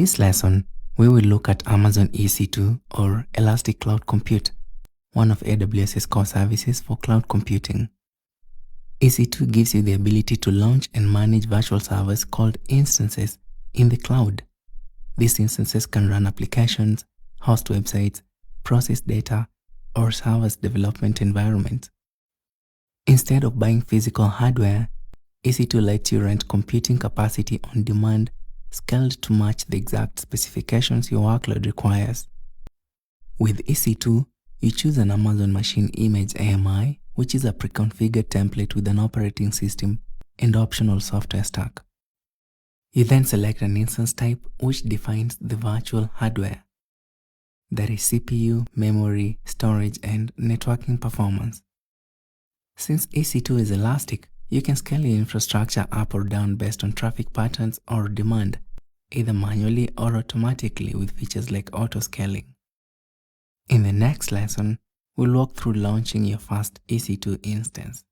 this lesson, we will look at Amazon EC2 or Elastic Cloud Compute, one of AWS's core services for cloud computing. EC2 gives you the ability to launch and manage virtual servers called instances in the cloud. These instances can run applications, host websites, process data, or serve as development environments. Instead of buying physical hardware, EC2 lets you rent computing capacity on demand, scaled to match the exact specifications your workload requires. With EC2, you choose an Amazon Machine Image AMI, which is a pre-configured template with an operating system and optional software stack. You then select an instance type which defines the virtual hardware. That is CPU, memory, storage, and networking performance. Since EC2 is elastic, you can scale your infrastructure up or down based on traffic patterns or demand, either manually or automatically with features like auto-scaling. In the next lesson, we'll walk through launching your first EC2 instance.